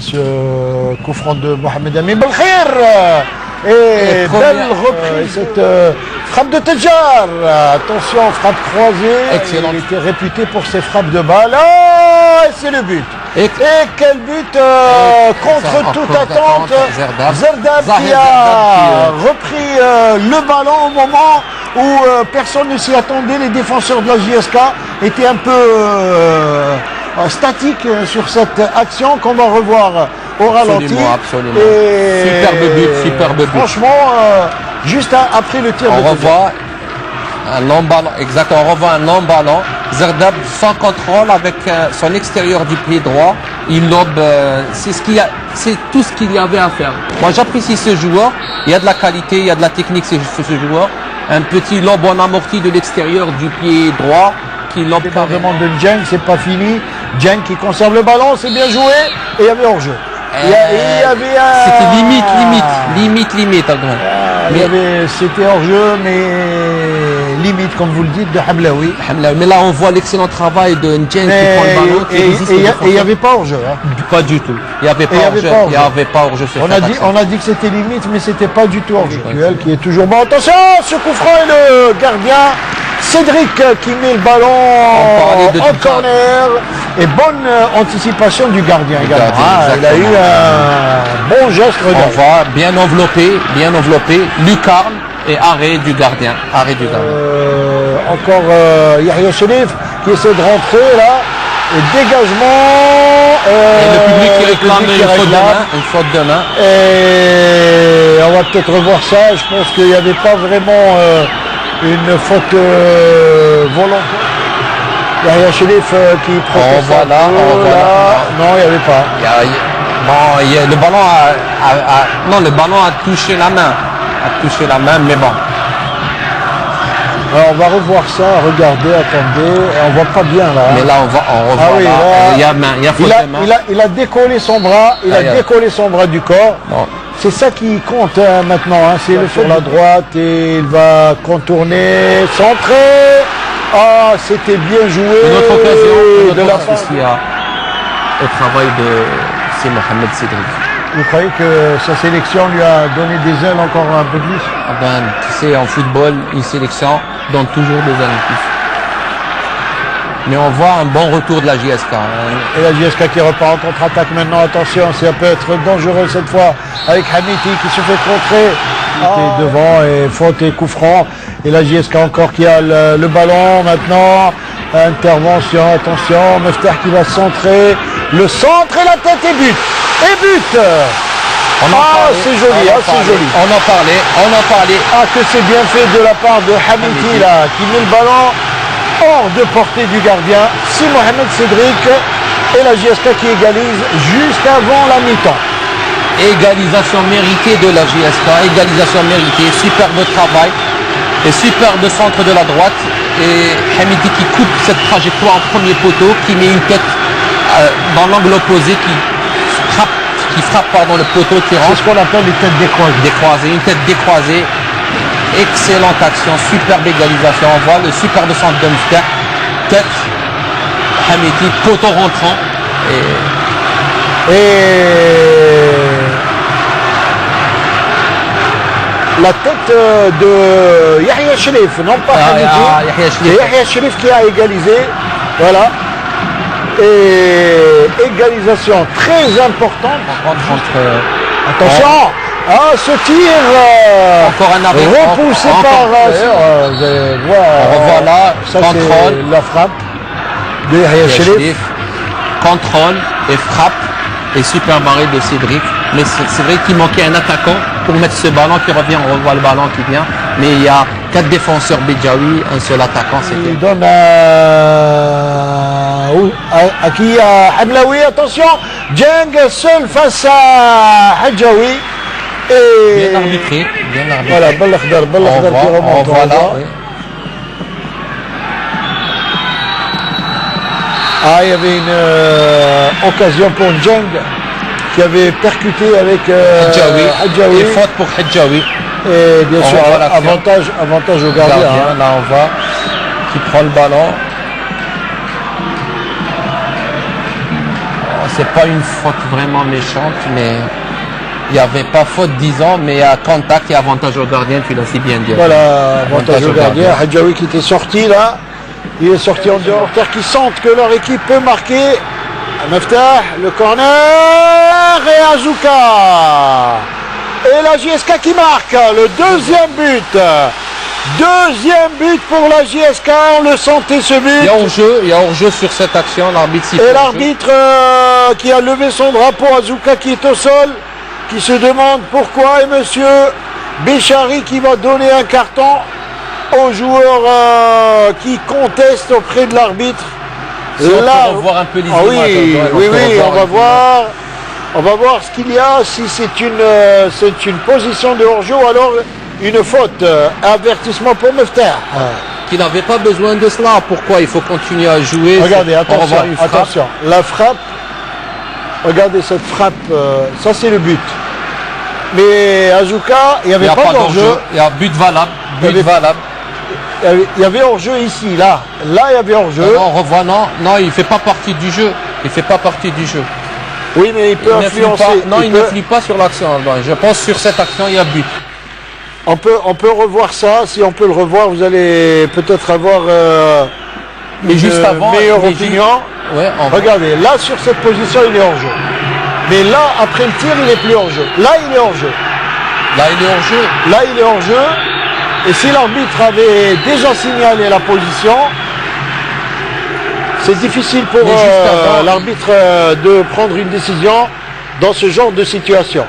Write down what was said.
Ce coup franc de Mohamed Amin Belkhir et belle reprise cette frappe de Tedjar. Attention, frappe croisée. Excellent. Il était réputé pour ses frappes de balle. Ah, et c'est le but. Et quel but contre toute attente. Zerdab qui a repris le ballon au moment où personne ne s'y attendait. Les défenseurs de la JSK étaient un peu statique sur cette action qu'on va revoir au ralenti. Absolument. Et superbe but. Franchement, juste après le tir on de revoit un long ballon, exact, on revoit un long ballon. Zerdab sans contrôle avec son extérieur du pied droit. Il lobe, c'est tout ce qu'il y avait à faire. Moi j'apprécie ce joueur, il y a de la qualité, il y a de la technique sur ce joueur. Un petit lobe en amorti de l'extérieur du pied droit. Qui lobe la demande de Djeng, c'est pas fini. Djeng qui conserve le ballon, c'est bien joué. Et il y avait hors-jeu. C'était limite. C'était hors-jeu, mais limite, comme vous le dites, de Hamlaoui. Mais là, on voit l'excellent travail de Djeng qui prend le ballon. Et il n'y avait pas hors-jeu. Hein. Pas du tout. Il n'y avait pas hors-jeu. On a dit que c'était limite, mais c'était pas du tout hors-jeu. Qui est toujours bon. Attention, ce coup franc et le gardien. Cédric qui met le ballon en corner et bonne anticipation du gardien également. Il a eu un bon geste. On voit bien enveloppé, lucarne et arrêt du gardien. Encore Yahya Sherif qui essaie de rentrer là. Et dégagement. Et le public qui réclame une faute de main. Et on va peut-être revoir ça. Je pense qu'il n'y avait pas vraiment une faute volontaire. Yahya Sherif qui proteste. Voilà. Non, il n'y avait pas. Le ballon a touché la main. Mais bon. Alors on va revoir ça, regardez, attendez, et on voit pas bien là. Mais là on revoit oui, là. Il y a faute de main. Il a décollé son bras, décollé son bras du corps. Bon. C'est ça qui compte maintenant, hein. C'est le sur la droite et il va contourner, centrer. Ah, c'était bien joué. Une autre occasion de la part ici au travail de Mohamed Cédric. Vous croyez que sa sélection lui a donné des ailes encore un peu plus? Tu sais, en football, une sélection donne toujours des ailes en plus. Mais on voit un bon retour de la JSK. Et la JSK qui repart en contre-attaque maintenant. Attention, ça peut être dangereux cette fois avec Hamiti qui se fait contrer. Il était devant et faute et coup franc. Et la JSK encore qui a le ballon maintenant. Intervention, attention. Mefter qui va centrer. Le centre et la tête et but. Et but. C'est joli, c'est joli. On en parlait. Ah, que c'est bien fait de la part de Hamiti là, qui met le ballon hors de portée du gardien. C'est Mohamed Cédric et la JSK qui égalise juste avant la mi-temps. Égalisation méritée de la JSK, superbe travail et superbe centre de la droite. Et Hamiti qui coupe cette trajectoire en premier poteau, qui met une tête dans l'angle opposé, qui frappe le poteau qui rentre. C'est ce qu'on appelle les têtes décroisées. Une tête décroisée. Excellente action, superbe égalisation. On voit le superbe centre de Mfter. Tête, Hamiti, poteau rentrant. Et la tête de Yahya Sherif, non pas Hamiti. Yahya Sherif qui a égalisé. Voilà. Et égalisation très importante. Attention. Ce tir encore un arrêt repoussé par on revoit là contrôle, la frappe de Yahya Sherif. Contrôle et frappe et super arrêt de Cédric. Mais c'est vrai qu'il manquait un attaquant pour mettre ce ballon qui revient. On revoit le ballon qui vient. Mais il y a 4 défenseurs Béjaoui, un seul attaquant. Il donne à qui? À Hamlaoui. Attention, Djeng seul face à Hadjaoui. Bien arbitré. Voilà, Belkhir qui remonte. Il y avait une occasion pour Djeng qui avait percuté avec Hadjaoui. Et faute pour Hadjaoui. Et bien sûr, avantage au gardien. Là, on voit qui prend le ballon. c'est pas une faute vraiment méchante, mais il n'y avait pas faute, disons, mais il y a contact et avantage au gardien, tu l'as si bien dit. Voilà, avantage au gardien. Hadjaoui qui était sorti là. Il est sorti en dehors terre, qui sentent que leur équipe peut marquer. Meftah, le corner et Azouka. Et la JSK qui marque le deuxième but. Deuxième but pour la JSK, on le sentait ce but. Il y a hors-jeu sur cette action, l'arbitre siffle. Et l'arbitre qui a levé son drapeau, Azouka qui est au sol, qui se demande pourquoi, et monsieur Béchari qui va donner un carton aux joueurs qui contestent auprès de l'arbitre. Si on peut revoir un peu les images. Oui, on va voir ce qu'il y a, si c'est une position de hors-jeu ou alors une faute, avertissement pour Meftah. Qui n'avait pas besoin de cela. Pourquoi il faut continuer à jouer? Regardez, attention, la frappe, regardez cette frappe, ça c'est le but. Mais Azouka, il n'y avait pas d'hors-jeu. Il y a but valable, Il y avait hors-jeu ici, là il y avait hors-jeu. Non, on revoit, non, il ne fait pas partie du jeu. Il fait pas partie du jeu. Oui, mais il peut influencer. Il n'influe pas sur l'action. Je pense que sur cette action, il y a but. On peut revoir ça. Si on peut le revoir, vous allez peut-être avoir une meilleure opinion. Regardez, là sur cette position, il est hors-jeu. Mais là, après le tir, il n'est plus hors-jeu. Là, il est hors-jeu. Là, il est hors-jeu. Et si l'arbitre avait déjà signalé la position, c'est difficile pour l'arbitre de prendre une décision dans ce genre de situation.